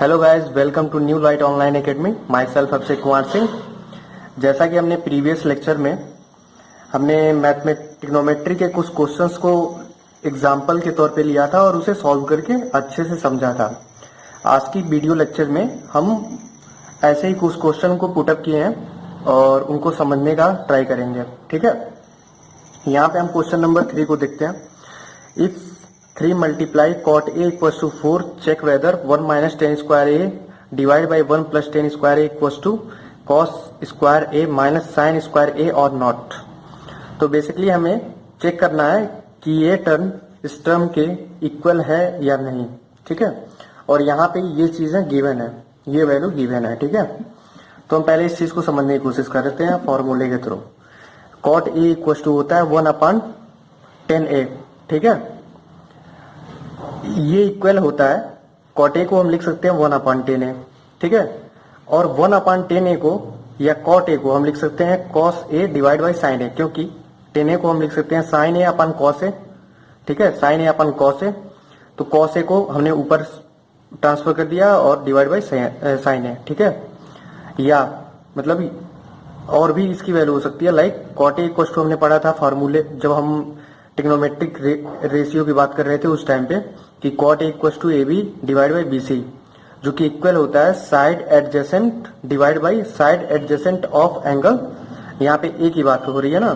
Hello guys, welcome to new light online academy. Myself Abhishek Kumar Singh. जैसा कि हमने previous lecture में हमने ट्रिग्नोमेट्री के कुछ क्वेश्चंस को एग्जाम्पल के तौर पे लिया था और उसे सॉल्व करके अच्छे से समझा था। आज की वीडियो लेक्चर में हम ऐसे ही कुछ क्वेश्चन को पुटअप किए हैं और उनको समझने का ट्राई करेंगे। ठीक है, यहाँ पे हम क्वेश्चन नंबर 3 को देखते हैं। If 3 multiply cot a equals to 4, check whether 1 minus tan square a divided by 1 plus tan square a equals to cos square a minus sin square a or not। तो basically हमें check करना है कि ये term इस term के equal है या नहीं। ठीक है, और यहाँ पे ये चीजें गिवन है, ये वैल्यू गिवन है। ठीक है, तो हम पहले इस चीज को समझने की कोशिश करते हैं फॉर्मूले के थ्रू। cot a इक्वल टू होता है 1/10a। ठीक है, ये इक्वल होता है कॉट ए को हम लिख सकते हैं 1/10a। ठीक है, और 1/10a को या कॉट ए को हम लिख सकते हैं cos A divide by sine A, क्योंकि 10a को हम लिख सकते हैं sign A upon cos A. ठीक है, sine A upon cos A, तो कॉस ए को हमने ऊपर ट्रांसफर कर दिया और डिवाइड बाई साइन ए। ठीक है, या मतलब और भी इसकी वैल्यू हो सकती है, like cot A equal to हमने पढ़ा था फॉर्मूले जब हम ट्रिग्नोमेट्रिक रेशियो की बात कर रहे थे उस टाइम पे, कि cot A equal to A B divide by B C, जो कि इक्वल होता है side adjacent divide by side adjacent of angle. यहाँ पे ए की बात हो रही है ना,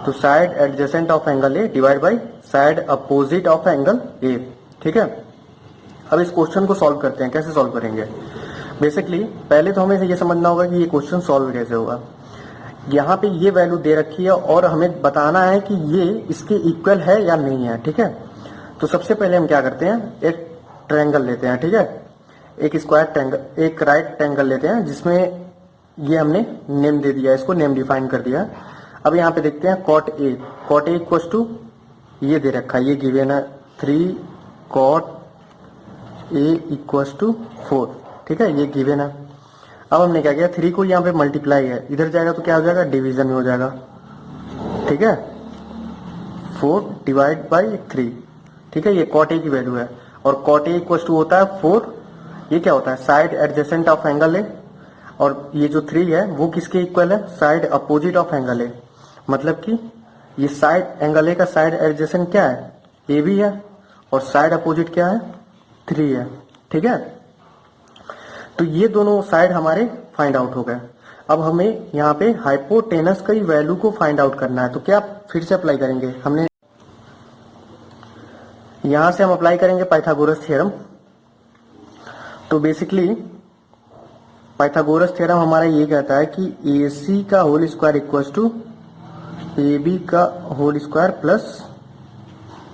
तो side adjacent of angle A divide by side opposite of angle A. ठीक है, अब इस क्वेश्चन को सॉल्व करते हैं। कैसे सॉल्व करेंगे? बेसिकली पहले तो हमें ये समझना होगा कि ये क्वेश्चन सॉल्व कैसे होगा। यहाँ पे ये वैल्यू दे रखी है और हमें बताना है कि ये इसके इक्वल है या नहीं है। ठीक है, तो सबसे पहले हम क्या करते हैं, एक ट्रायंगल लेते हैं। ठीक है, एक स्क्वायर ट्रायंगल, एक राइट ट्रायंगल लेते हैं जिसमें ये हमने नेम दे दिया, इसको नेम डिफाइन कर दिया। अब यहाँ पे देखते हैं cot A. Cot A equal to ये दे रखा है, ये गिवन है 3 कॉट ए इक्वल टू 4। ठीक है, ये गिवन है। अब हमने क्या किया, 3 को यहाँ पे मल्टीप्लाई है, इधर जाएगा तो क्या हो जाएगा, डिवीजन में हो जाएगा। ठीक है, 4 डिवाइड बाई 3। ठीक है, ये कॉट ए की वैल्यू है और कॉट ए इक्वल टू होता है 4। ये क्या होता है, साइड एडजेसेंट ऑफ एंगल है, और ये जो 3 है वो किसके इक्वल है, साइड अपोजिट ऑफ एंगल है। मतलब कि ये साइड एंगल ए का साइड एडजेसेंट क्या है, ए बी है, और साइड अपोजिट क्या है, 3 है। ठीक है, तो ये दोनों साइड हमारे फाइंड आउट हो गए। अब हमें यहाँ पे हाइपोटेनस की वैल्यू को फाइंड आउट करना है, तो क्या फिर से अप्लाई करेंगे, हमने यहां से हम अप्लाई करेंगे पाइथागोरस थ्योरम। तो बेसिकली पाइथागोरस थ्योरम हमारा ये कहता है कि ए सी का whole square equal to A B का whole square plus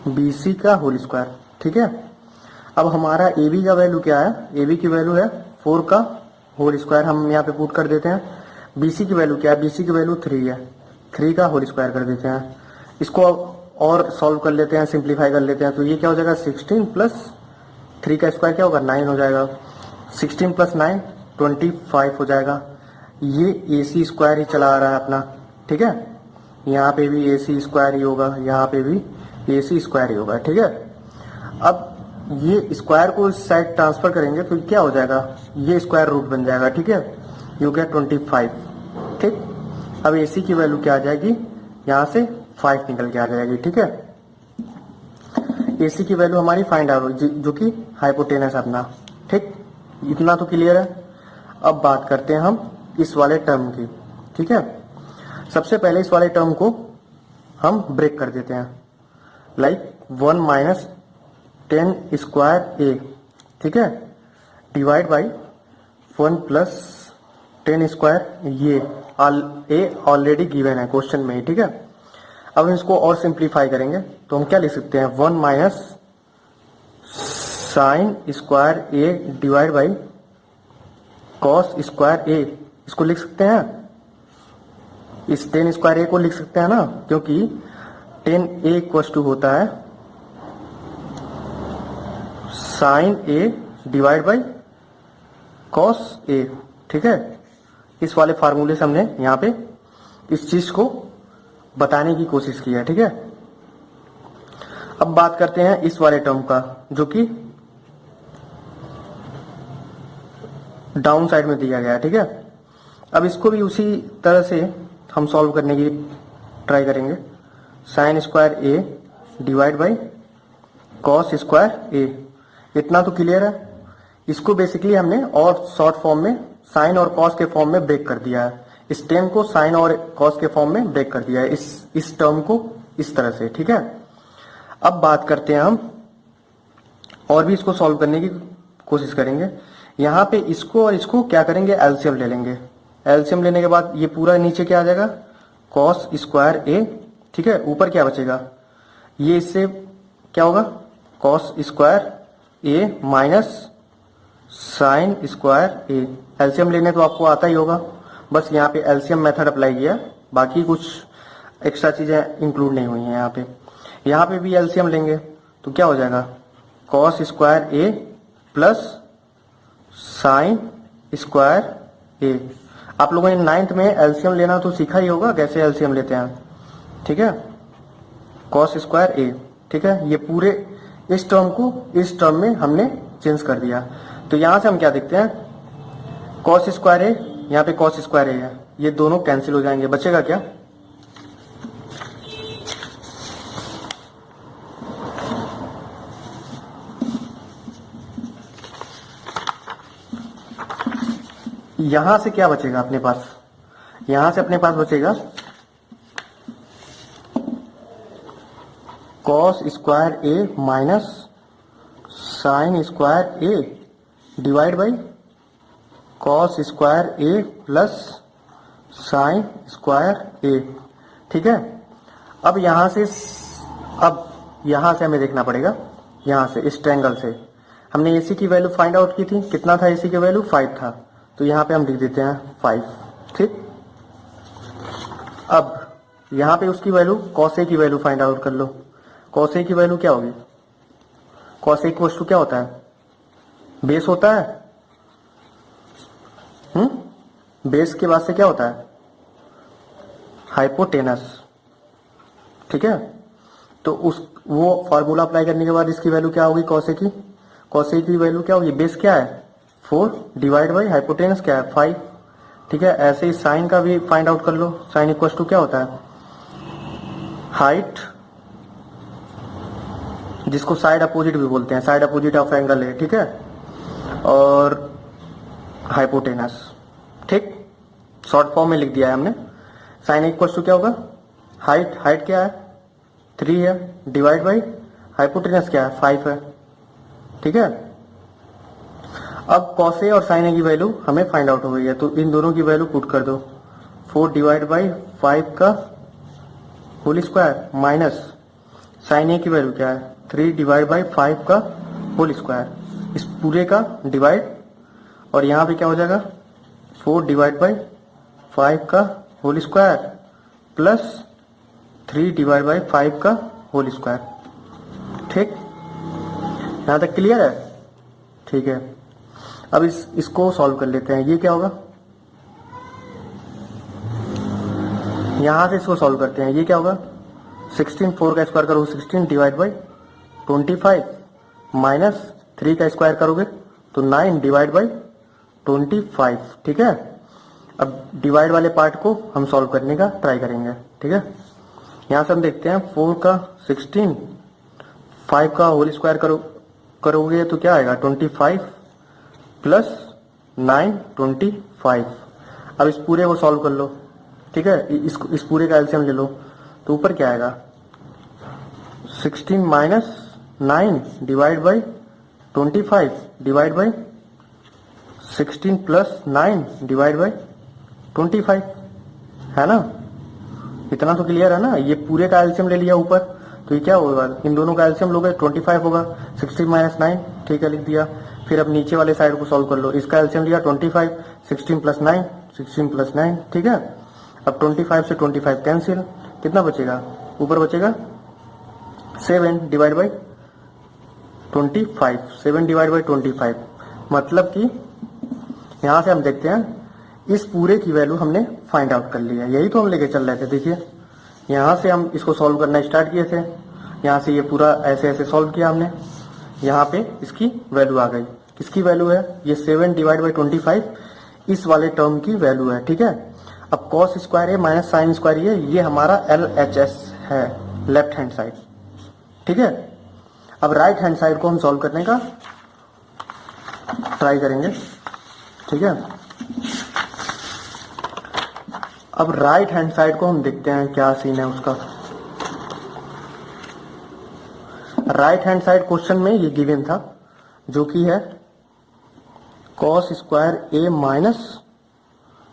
B C का होल स्क्वायर। ठीक है, अब हमारा ए बी का वैल्यू क्या है, ए बी की वैल्यू है 4 का होल स्क्वायर, हम यहाँ पे पुट कर देते हैं। बी सी की वैल्यू क्या है, बी सी की वैल्यू 3 है, 3 का होल स्क्वायर कर देते हैं। इसको और सॉल्व कर लेते हैं, सिंप्लीफाई कर लेते हैं, तो ये क्या हो जाएगा, 16 प्लस 3 का स्क्वायर क्या होगा, 9 हो जाएगा। 16 प्लस 9 25 हो जाएगा। ये ए सी स्क्वायर ही चला आ रहा है अपना। ठीक है, यहाँ पे भी ए सी स्क्वायर ही होगा, यहाँ पे भी ए सी स्क्वायर ही होगा। ठीक है, अब ये स्क्वायर को इस साइड ट्रांसफर करेंगे तो क्या हो जाएगा, ये स्क्वायर रूट बन जाएगा। ठीक है, ये हो गया 25। ठीक, अब ए सी की वैल्यू क्या आ जाएगी, यहाँ से 5 निकल के आ जाएगी। ठीक है, ए सी की वैल्यू हमारी फाइंड आउट जो कि हाइपोटेनस अपना। ठीक, इतना तो क्लियर है। अब बात करते हैं हम इस वाले टर्म की। ठीक है, सबसे पहले इस वाले टर्म को हम ब्रेक कर देते हैं, लाइक 1 माइनस 10 स्क्वायर ए। ठीक है, डिवाइड बाई 1 प्लस 10 स्क्वायर, ये ए ऑलरेडी गिवन है क्वेश्चन में। ठीक है, अब हम इसको और सिंप्लीफाई करेंगे तो हम क्या लिख सकते हैं, 1 minus sine square A divide by cos square A. इसको लिख सकते हैं, इस 10 स्क्वायर ए को लिख सकते हैं ना, क्योंकि 10 ए इक्वल टू होता है sine A divide by cos A. ठीक है, इस वाले फार्मूले से हमने यहाँ पे इस चीज को बताने की कोशिश की है। ठीक है, अब बात करते हैं इस वाले टर्म का, जो कि डाउन साइड में दिया गया है, ठीक है। अब इसको भी उसी तरह से हम सॉल्व करने की ट्राई करेंगे। Sine square A divide by cos square A, इतना तो क्लियर है। इसको बेसिकली हमने और शॉर्ट फॉर्म में साइन और कॉस के फॉर्म में ब्रेक कर दिया है। इस टेन को साइन और कॉस के फॉर्म में ब्रेक कर दिया है, इस टर्म को इस तरह से, ठीक है। अब बात करते हैं हम और भी इसको सॉल्व करने की कोशिश करेंगे। यहाँ पे इसको और इसको क्या करेंगे, एलसीएम ले लेंगे। एलसीएम लेने के बाद ये पूरा नीचे क्या आ जाएगा, कॉस स्क्वायर ए, ठीक है। ऊपर क्या बचेगा, ये इससे क्या होगा, cos square A minus sine square A. LCM लेने तो आपको आता ही होगा, बस यहाँ पे एलसीएम मेथड अप्लाई किया, बाकी कुछ एक्स्ट्रा चीजें इंक्लूड नहीं हुई हैं यहाँ पे। यहाँ पे भी एलसीएम लेंगे तो क्या हो जाएगा, cos square A plus sine square ए। आप लोगों ने 9th में एलसीएम लेना तो सीखा ही होगा, कैसे एलसीएम लेते हैं, ठीक है। कॉस स्क्वायर ए, ठीक है। ये पूरे इस टर्म को इस टर्म में हमने चेंज कर दिया। तो यहां से हम क्या देखते हैं, कॉस स्क्वायर ए, यहाँ पे कॉस स्क्वायर ए है, ये दोनों कैंसिल हो जाएंगे, बचेगा क्या, यहां से क्या बचेगा अपने पास, यहां से अपने पास बचेगा cos square A minus sine square A divide by cos square A plus sine square A, ठीक है। अब यहां से हमें देखना पड़ेगा, यहां से इस ट्रायंगल से हमने एसी की वैल्यू फाइंड आउट की थी, कितना था एसी की वैल्यू 5 था, तो यहां पे हम लिख देते हैं 5, ठीक। अब यहां पे उसकी वैल्यू कॉस ए की वैल्यू फाइंड आउट कर लो। कॉस ए की वैल्यू क्या होगी, कॉस ए इक्वल टू क्या होता है, बेस होता है, बेस के बाद से क्या होता है, हाइपोटेनस, ठीक है। तो वो फॉर्मूला अप्लाई करने के बाद इसकी वैल्यू क्या होगी, कॉस ए की वैल्यू क्या होगी, बेस क्या है 4 डिवाइड बाई हाइपोटेनस क्या है 5, ठीक है। ऐसे ही साइन का भी फाइंड आउट कर लो। साइन इक्वल टू क्या होता है, हाइट, जिसको साइड अपोजिट भी बोलते हैं, साइड अपोजिट ऑफ एंगल है, ठीक है, और हाइपोटेनस, ठीक। शॉर्ट फॉर्म में लिख दिया है हमने। साइन इक्वल टू क्या होगा, हाइट क्या है 3 है, डिवाइड बाई हाइपोटेनस क्या है 5 है, ठीक है। अब कॉस ए और साइन ए की वैल्यू हमें फाइंड आउट हो गई है, तो इन दोनों की वैल्यू पुट कर दो। 4 डिवाइड बाई 5 का होल स्क्वायर माइनस साइन ए की वैल्यू क्या है 3 डिवाइड बाई 5 का होल स्क्वायर, इस पूरे का डिवाइड, और यहाँ पे क्या हो जाएगा 4 डिवाइड बाई 5 का whole square plus 3 divide by 5 का होल स्क्वायर, ठीक। यहाँ तक क्लियर है, ठीक है। अब इसको सॉल्व कर लेते हैं। ये क्या होगा, यहां से इसको सॉल्व करते हैं। ये क्या होगा, 16 4 का स्क्वायर करोगे 16 डिवाइड बाई 25 माइनस 3 का स्क्वायर करोगे तो 9 डिवाइड बाई 25, ठीक है। अब डिवाइड वाले पार्ट को हम सॉल्व करने का ट्राई करेंगे, ठीक है। यहां से हम देखते हैं 4 का 16, 5 का होल स्क्वायर करोगे तो क्या आएगा 25 प्लस 9 25। अब इस पूरे को सॉल्व कर लो, ठीक है। इस पूरे का एलसीएम ले लो तो ऊपर क्या आएगा 16 minus 9 divide by 25 divide by 16 plus 9 divide by 25, है ना। इतना तो क्लियर है ना। ये पूरे का एलसीएम ले लिया ऊपर, तो ये क्या होगा, इन दोनों का एलसीएम लोगे 25 होगा, 16 माइनस 9, ठीक है, लिख दिया। फिर अब नीचे वाले साइड को सॉल्व कर लो। इसका एलसीएम लिया 25, 16 प्लस 9, 16 प्लस 9, ठीक है। अब 25 से 25 कैंसिल, कितना बचेगा, ऊपर बचेगा 7 डिवाइड बाई 25, 7 डिवाइड बाई 25। मतलब कि यहां से हम देखते हैं इस पूरे की वैल्यू हमने फाइंड आउट कर लिया। यही तो हम लेके चल रहे थे। देखिए यहां से हम इसको सॉल्व करना स्टार्ट किए थे, यहां से ये पूरा ऐसे ऐसे सॉल्व किया हमने, यहाँ पे इसकी वैल्यू आ गई, किसकी वैल्यू है, ये 7 डिवाइड बाई 25 इस वाले टर्म की वैल्यू है, ठीक है। अब cos square A minus sine square ये हमारा LHS है, लेफ्ट हैंड साइड, ठीक है। अब राइट हैंड साइड को हम सॉल्व करने का ट्राई करेंगे, ठीक है। अब राइट हैंड साइड को हम देखते हैं क्या सीन है उसका। राइट हैंड साइड क्वेश्चन में ये गिवन था जो कि है cos square A minus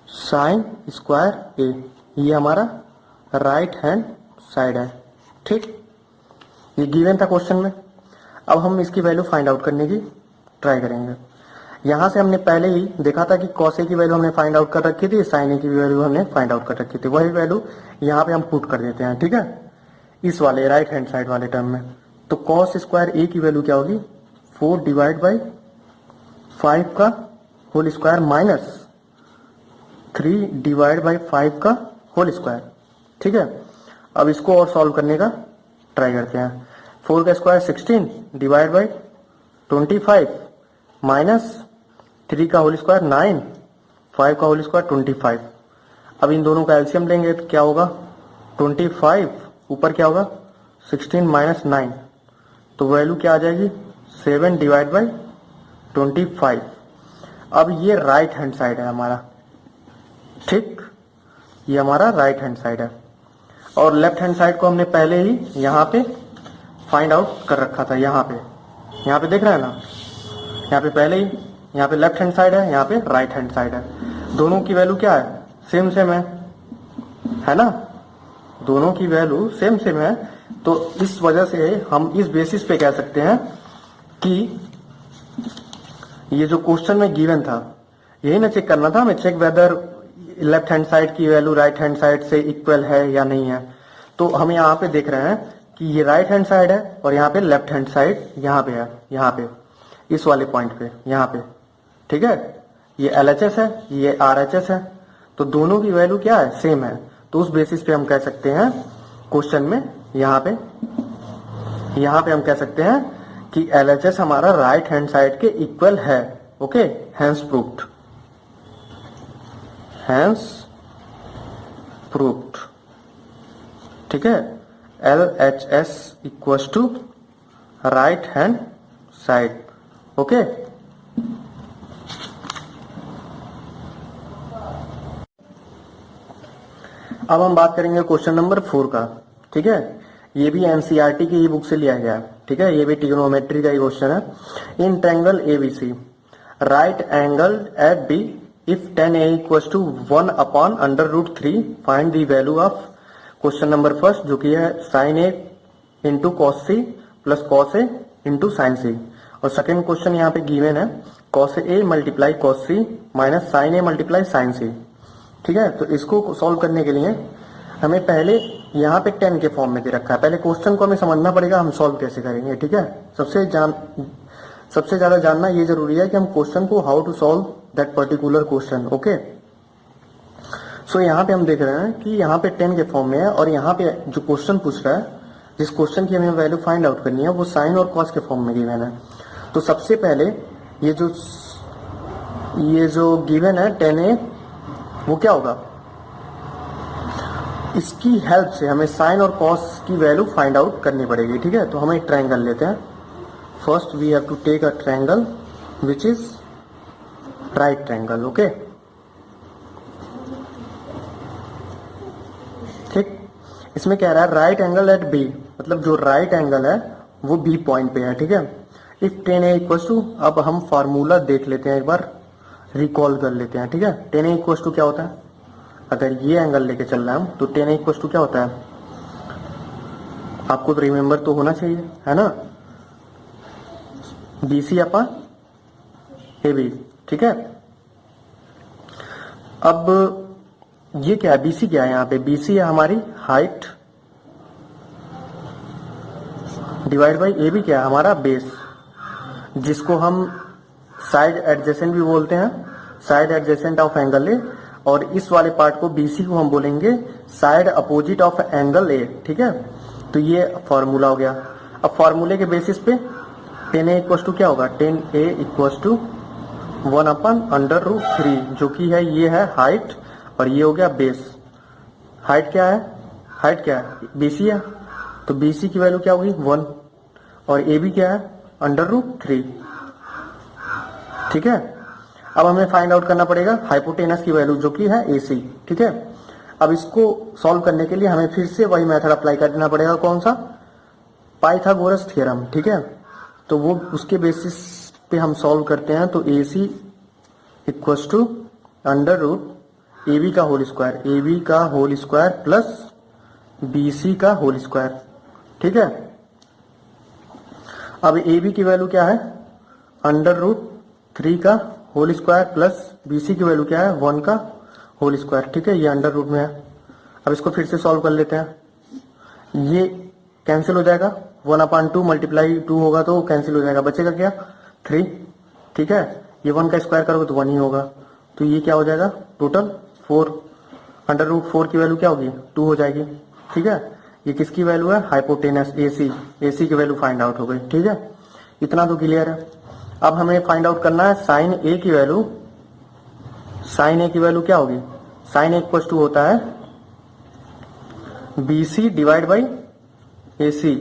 sine square ए, ये हमारा राइट हैंड साइड है, ठीक। ये गिवन था क्वेश्चन में। अब हम इसकी वैल्यू फाइंड आउट करने की ट्राई करेंगे। यहां से हमने पहले ही देखा था कि कॉस ए की वैल्यू हमने फाइंड आउट कर रखी थी, साइन ए की वैल्यू हमने फाइंड आउट कर रखी थी, वही वैल्यू यहाँ पे हम पुट कर देते हैं, ठीक है, इस वाले राइट हैंड साइड वाले टर्म में। तो कॉस स्क्वायर ए की वैल्यू क्या होगी, 4 डिवाइड बाई 5 का whole square minus 3 divide by 5 का होल स्क्वायर, ठीक है। अब इसको और सॉल्व करने का ट्राई करते हैं। 4 का स्क्वायर 16 डिवाइड बाई 25 माइनस 3 का होल स्क्वायर 9, 5 का होल स्क्वायर 25। अब इन दोनों का एलसीएम लेंगे तो क्या होगा, 25 ऊपर क्या होगा 16 माइनस 9, तो वैल्यू क्या आ जाएगी 7 डिवाइड बाई 25। अब ये राइट हैंड साइड है हमारा, ठीक, ये हमारा राइट हैंड साइड है। और लेफ्ट हैंड साइड को हमने पहले ही यहाँ पे फाइंड आउट कर रखा था, यहाँ पे देख रहे हैं ना, यहाँ पे पहले ही, यहाँ पे लेफ्ट हैंड साइड है, यहाँ पे राइट हैंड साइड है। दोनों की वैल्यू क्या है, सेम सेम है ना, दोनों की वैल्यू सेम सेम है। तो इस वजह से हम इस बेसिस पे कह सकते हैं कि ये जो क्वेश्चन में गिवन था, यही ना चेक करना था हमें, check whether left hand side की वैल्यू राइट हैंड साइड से इक्वल है या नहीं है। तो हम यहाँ पे देख रहे हैं कि ये राइट हैंड साइड है और यहाँ पे लेफ्ट हैंड साइड यहाँ पे है, यहाँ पे इस वाले पॉइंट पे, यहाँ पे, ठीक है। ये LHS है, ये RHS है, तो दोनों की वैल्यू क्या है, सेम है। तो उस बेसिस पे हम कह सकते हैं क्वेश्चन में यहाँ पे हम कह सकते हैं कि LHS हमारा राइट हैंड साइड के इक्वल है, ओके, हैंस प्रूव्ड, ठीक है। LHS equals to right hand side, okay. अब हम बात करेंगे क्वेश्चन नंबर 4 का, ठीक है। ये भी NCERT की बुक से लिया गया है, ठीक है। ये भी ट्रिग्नोमेट्री का ही क्वेश्चन है। In triangle ABC right angle at B if tan A equals to 1 upon under root 3 find the value of question number first, जो कि है sin A into cos C plus cos A into sine C। और second question यहाँ पे given है cos A multiply cos C minus sin A multiply sin C, ठीक है। तो इसको सॉल्व करने के लिए हमें पहले यहाँ पे 10 के फॉर्म में दे रखा है, पहले क्वेश्चन को हमें समझना पड़ेगा हम सॉल्व कैसे करेंगे, ठीक है। सबसे ज्यादा जानना ये जरूरी है कि हम क्वेश्चन को how to solve that particular question, okay. So यहाँ पे हम देख रहे हैं कि यहाँ पे 10 के फॉर्म में है और यहाँ पे जो क्वेश्चन पूछ रहा है, जिस क्वेश्चन की हमें वैल्यू फाइंड आउट करनी है, वो साइन और कॉस के फॉर्म में गिवन है। तो सबसे पहले ये जो गिवन है 10A, वो क्या होगा, इसकी हेल्प से हमें साइन और कॉस की वैल्यू फाइंड आउट करनी पड़ेगी, ठीक है। तो हम एक ट्रायंगल लेते हैं। First we have to take a triangle which is right triangle, okay, ठीक। इसमें कह रहा है राइट एंगल एट B, मतलब जो राइट एंगल है वो B पॉइंट पे है, ठीक है। If tan A equals to, अब हम फार्मूला देख लेते हैं, एक बार रिकॉल कर लेते हैं, ठीक है। tan A इक्वल्स टू क्या होता है, अगर ये एंगल लेके चल रहा है हम, तो tan A इक्वल्स टू क्या होता है, आपको तो रिमेंबर तो होना चाहिए, है ना, BC अपॉन AB, ठीक है। अब ये क्या है, BC क्या है, यहाँ पे BC है हमारी हाइट डिवाइड बाई AB क्या है, हमारा बेस, जिसको हम साइड एडजेसेंट भी बोलते हैं, side adjacent of angle A। और इस वाले पार्ट को BC को हम बोलेंगे side opposite of angle A, ठीक है। तो ये फॉर्मूला हो गया। अब फॉर्मूले के बेसिस पे 10a इक्वल टू क्या होगा, 10a इक्वल टू 1/√3, जो कि है ये है हाइट और ये हो गया बेस। हाइट क्या है, हाइट क्या है, BC है, तो BC की वैल्यू क्या होगी 1 और AB क्या है √3। ठीक है, अब हमें फाइंड आउट करना पड़ेगा हाइपोटेनस की वैल्यू जो कि है AC। ठीक है, अब इसको सॉल्व करने के लिए हमें फिर से वही मेथड अप्लाई करना पड़ेगा, कौन सा, पाइथागोरस थ्योरम। ठीक है, तो वो उसके बेसिस पे हम सॉल्व करते हैं। तो AC इक्वल्स टू √AB का होल स्क्वायर, AB का होल स्क्वायर प्लस BC का होल स्क्वायर। ठीक है, अब AB की वैल्यू क्या है √3 का होल स्क्वायर प्लस BC की वैल्यू क्या है 1 का होल स्क्वायर। ठीक है, ये अंडर रूट में है। अब इसको फिर से सॉल्व कर लेते हैं, ये कैंसिल हो जाएगा, 1/2 मल्टीप्लाई 2 होगा तो कैंसिल हो जाएगा, बचेगा क्या 3। ठीक है, ये 1 का स्क्वायर करोगे तो 1 ही होगा, तो ये क्या हो जाएगा टोटल 4। √4 की वैल्यू क्या होगी 2 हो जाएगी। ठीक है, ये किसकी वैल्यू है, हाइपोटेनस AC की वैल्यू फाइंड आउट हो गई। ठीक है, इतना तो क्लियर है। अब हमें फाइंड आउट करना है साइन A की वैल्यू। साइन A की वैल्यू क्या होगी, साइन A इक्वल टू होता है BC divide by AC।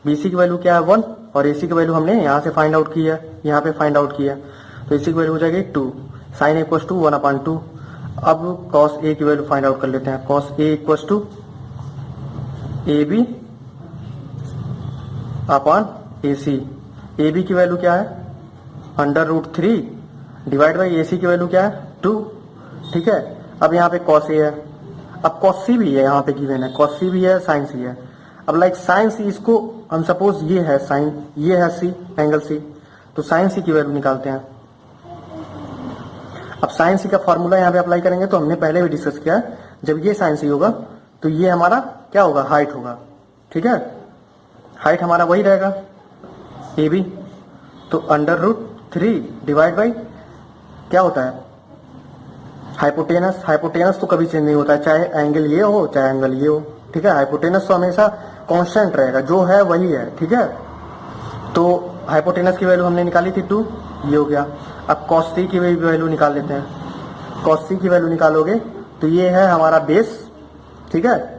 BC की वैल्यू क्या है 1 और AC की वैल्यू हमने यहाँ से फाइंड आउट की है, यहाँ पे फाइंड आउट किया, तो AC की वैल्यू हो जाएगी 2। Sine A equal to 1/2। अब cos A की वैल्यू फाइंड आउट कर लेते हैं, cos A equal to AB upon AC। AB की वैल्यू क्या है √3 डिवाइड बाई AC की वैल्यू क्या है 2। ठीक है, अब यहाँ पे cos A है, अब cos C भी है, यहाँ पे गिवन है cos C भी है, sin C है। अब लाइक sin C, इसको हम सपोज ये है sin, ये है C, एंगल C, तो sin C की वैल्यू निकालते हैं। अब sin C का फॉर्मूला यहाँ पे अप्लाई करेंगे, तो हमने पहले भी डिस्कस किया है, जब ये sin C होगा तो ये हमारा क्या होगा, हाइट होगा। ठीक है, हाइट हमारा वही रहेगा AB, तो √3 डिवाइड बाई क्या होता है हाइपोटेनस। हाइपोटेनस तो कभी चेंज नहीं होता है, चाहे एंगल ये हो चाहे एंगल ये हो। ठीक है, हाइपोटेनस तो हमेशा कांस्टेंट रहेगा, जो है वही है। ठीक है, तो हाइपोटेनस की वैल्यू हमने निकाली थी 2, ये हो गया। अब cos C की वैल्यू निकाल लेते हैं। cos C की वैल्यू निकालोगे तो ये है हमारा बेस, ठीक है,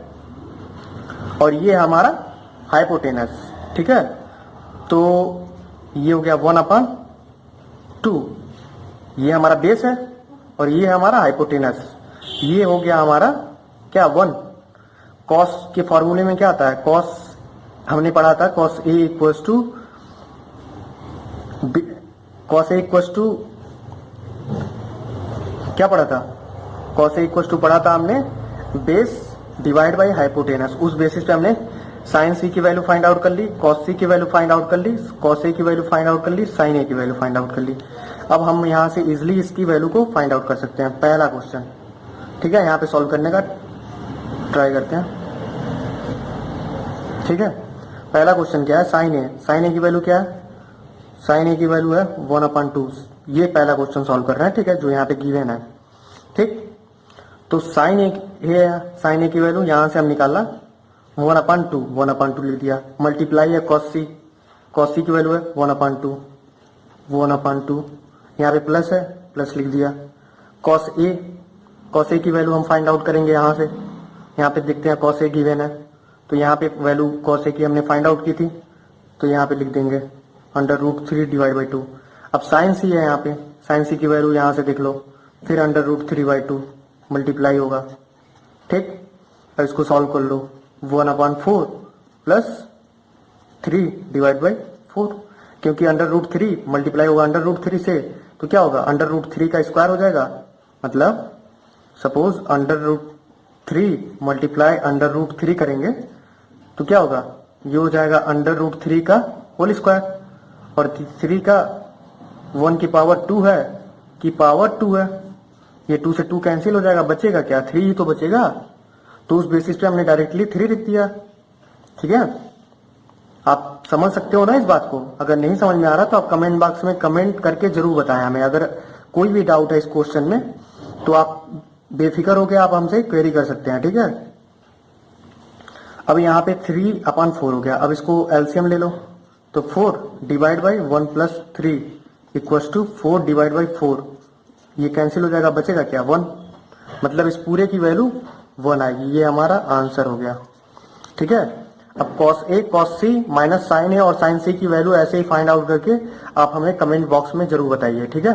और ये हमारा हाइपोटेनस। ठीक है, तो ये हो गया 1/2, ये हमारा बेस है और ये हमारा हाइपोटेनस, ये हो गया हमारा क्या 1। cos के फॉर्मूले में क्या आता है, cos हमने पढ़ा था cos A इक्वल्स टू क्या पढ़ा था, cos A इक्वल्स टू पढ़ा था हमने बेस डिवाइड बाई हाइपोटेनस। उस बेसिस पे हमने साइन C की वैल्यू फाइंड आउट कर ली, cos C की वैल्यू फाइंड आउट कर ली, cos A की वैल्यू फाइंड आउट कर ली, sin A की वैल्यू फाइंड आउट कर ली। अब हम यहाँ से इजिली इसकी वैल्यू को फाइंड आउट कर सकते हैं, पहला क्वेश्चन। ठीक है, यहाँ पे सॉल्व करने का ट्राई करते हैं। ठीक है, पहला क्वेश्चन क्या है, साइन ए की वैल्यू क्या है, साइन ए की वैल्यू है 1/2। ये पहला क्वेश्चन सॉल्व कर रहे हैं। ठीक है, जो यहाँ पे गिवन है। ठीक, तो साइन ए की वैल्यू यहाँ से हम निकाला 1/2 लिख दिया, मल्टीप्लाई है cos C की वैल्यू है 1/2, यहाँ पे प्लस है, प्लस लिख दिया। cos A की वैल्यू हम फाइंड आउट करेंगे यहाँ से, यहाँ पे देखते हैं cos A गिवन है, तो यहाँ पे वैल्यू cos A की हमने फाइंड आउट की थी, तो यहाँ पे लिख देंगे √3 डिवाइड बाई 2। अब sin C है, यहाँ पे sin C की वैल्यू यहाँ से देख लो, फिर √3/2 मल्टीप्लाई होगा। ठीक, अब इसको सॉल्व कर लो, 1/4 प्लस 3 डिवाइड बाई 4, क्योंकि √3 मल्टीप्लाई होगा √3 से, तो क्या होगा √3 का स्क्वायर हो जाएगा, मतलब सपोज √3 मल्टीप्लाई √3 करेंगे तो क्या होगा, ये हो जाएगा √3 का होल स्क्वायर, और 3 का 1 की पावर 2 है, की पावर 2 है, ये 2 से 2 कैंसिल हो जाएगा, बचेगा क्या 3 ही तो बचेगा, तो उस बेसिस पे हमने डायरेक्टली 3 लिख दिया। ठीक है, आप समझ सकते हो ना इस बात को। अगर नहीं समझ में आ रहा तो आप कमेंट बॉक्स में कमेंट करके जरूर बताएं हमें। अगर कोई भी डाउट है इस क्वेश्चन में तो आप बेफिक्र होकर आप हमसे क्वेरी कर सकते हैं। ठीक है, अब यहाँ पे 3/4 हो गया। अब इसको एलसीएम ले लो, तो 4 divide by 1 plus 3 equals to 4 divide by 4, ये कैंसिल हो जाएगा, बचेगा क्या 1, मतलब इस पूरे की वैल्यू 1 आएगी। ये हमारा आंसर हो गया। ठीक है, अब cos A cos C minus sine A और साइन C की वैल्यू ऐसे ही फाइंड आउट करके आप हमें कमेंट बॉक्स में जरूर बताइए। ठीक है।